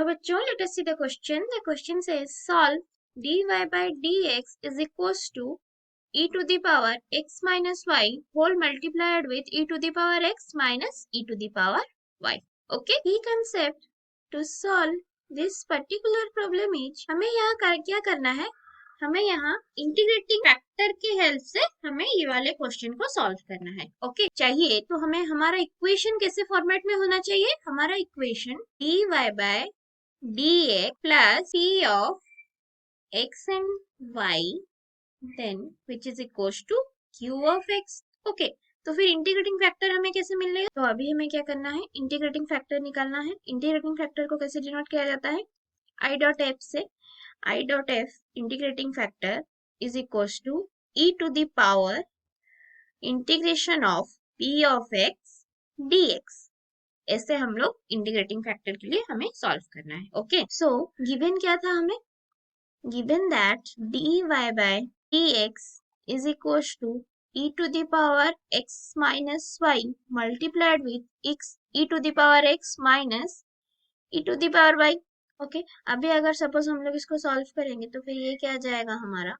So बच्चों, let us see the question. The question says solve dy by dx is equals to e to the power x minus y whole multiplied with e to the power x minus e to the power y. Okay. Key concept to solve this particular problem is हमें यहाँ क्या करना है, हमें यहाँ integrating factor की help से हमें ये वाले क्वेश्चन को सॉल्व करना है. ओके चाहिए तो हमें हमारा इक्वेशन कैसे फॉर्मेट में होना चाहिए. हमारा equation dy by dx plus p of x and y then which is equals to q of x. Okay तो फिर इंटीग्रेटिंग फैक्टर हमें कैसे मिल रहा है. तो अभी हमें क्या करना है, इंटीग्रेटिंग फैक्टर निकालना है. इंटीग्रेटिंग फैक्टर को कैसे डिनोट किया जाता है, i डॉट f से. I dot f integrating factor is equals to e to the power integration of p of x dx. ऐसे हम लोग इंटीग्रेटिंग फैक्टर के लिए हमें सॉल्व करना है. ओके सो गिवन क्या था हमें, given that dy by dx is equals to e to the power x minus y multiplied with x e to the power x minus e to the power y. Okay अभी अगर suppose हम लोग इसको solve करेंगे तो फिर ये क्या आ जाएगा हमारा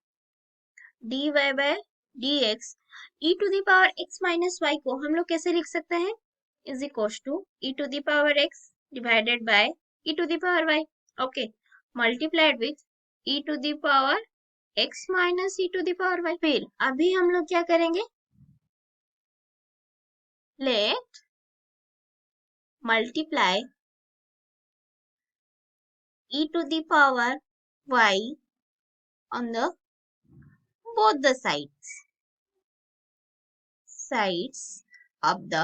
dy by dx e to the power x minus y को हम लोग कैसे लिख सकते हैं, is equal to e to the power x divided by e to the power y. Okay multiplied with e to the power x minus e to the power y. फिर अभी हम लोग क्या करेंगे, let multiply e to the power y on the both the sides of the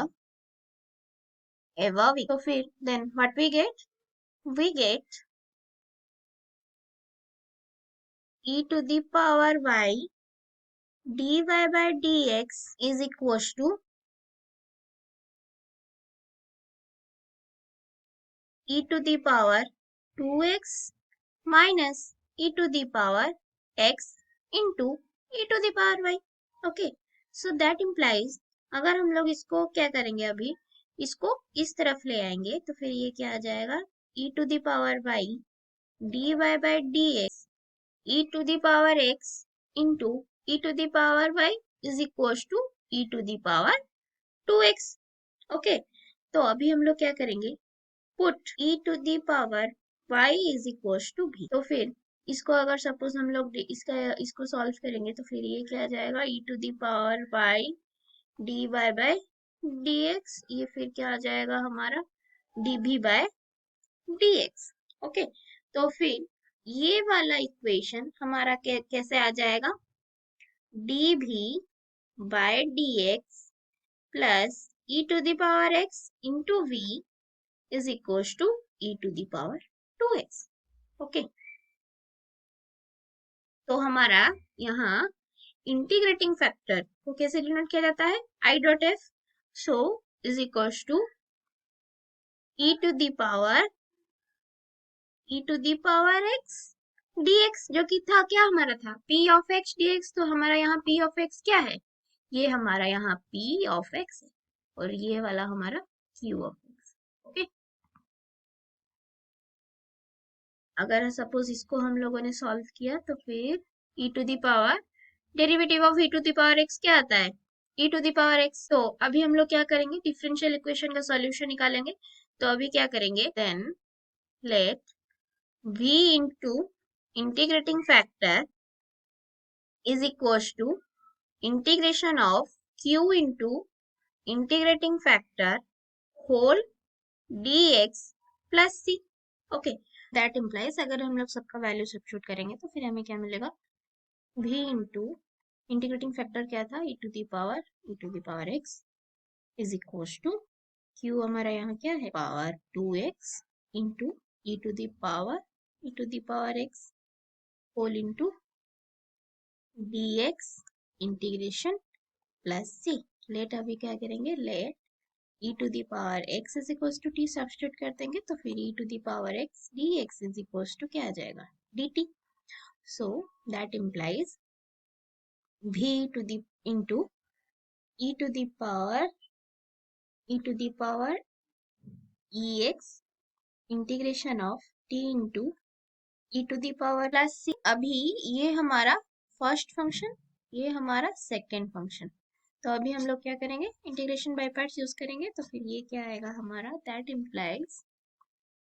above. So फिर then what we get e to the power y dy by dx is equals to e to the power 2x minus e to the power x into e to the power y. Okay so that implies अगर हम लोग इसको क्या करेंगे, अभी इसको इस तरफ ले आएंगे तो फिर ये क्या आ जाएगा e to the power y dy by dx e to the power x into e to the power y is equals to e to the power 2x. Okay तो अभी हम लोग क्या करेंगे, put e to the power y is equals to b. तो फिर इसको अगर सपोज हम लोग इसको सॉल्व करेंगे तो फिर ये क्या आ जाएगा e to the power y dy by dx, ये फिर क्या आ जाएगा हमारा db by dx. ओके तो फिर ये वाला इक्वेशन हमारा कैसे आ जाएगा, db by dx plus e to the power x into v is equals to e to the power 2x. Okay तो हमारा यहाँ इंटीग्रेटिंग फैक्टर को कैसे डिनोट किया जाता है, i dot f so is equals to e to the power x dx, जो कि था क्या हमारा था p of x dx. तो हमारा यहाँ p of x क्या है, ये हमारा यहाँ p of x है और ये वाला हमारा q of x. ओके अगर सपोज इसको हम लोगों ने सॉल्व किया तो फिर e to the power derivative of e to the power x क्या आता है, e to the power x. तो अभी हम लोग क्या करेंगे, डिफरेंशियल इक्वेशन का सॉल्यूशन निकालेंगे. तो अभी क्या करेंगे, then let v into integrating factor is equals to integration of q into integrating factor whole dx plus c. Okay that implies अगर हम लोग सबका वैल्यू सब्स्टिट्यूट करेंगे तो फिर हमें क्या मिलेगा, v इंटू इंटीग्रेटिंग फैक्टर क्या था e to the power x is equals to q हमारा यहाँ क्या है power 2x into e to the power x whole into dx integration plus c. Let अभी क्या करेंगे, let e to the power x is equals to t substitute कर देंगे तो फिर e to the power x dx is equals to क्या आ जाएगा dt. so that implies v to the into e to the power ex integration of t into e to the power plus c। अभी ये हमारा first function, ये हमारा second function. तो अभी हम लोग क्या करेंगे, इंटीग्रेशन बाय पार्ट्स यूज करेंगे। तो फिर ये क्या आएगा हमारा, that implies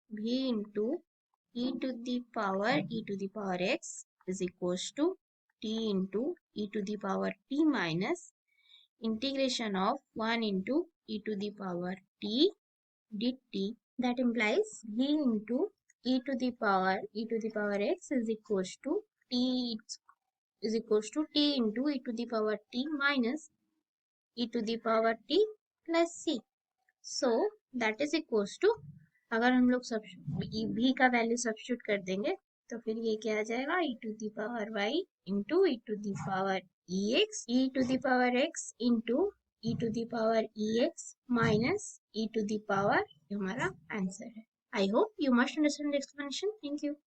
v into e to the power x is equals to t into e to the power t minus integration of 1 into e to the power t dt, that implies v into e to the power x is equals to t into e to the power t minus e to the power t plus c. So that is equals to, अगर हम लोग सब v का value substitute कर देंगे तो फिर ये क्या आ जाएगा, e to the power y into e to the power e to the power x into e to the power ex minus e to the power, हमारा आंसर है। I hope you must understand the explanation. Thank you.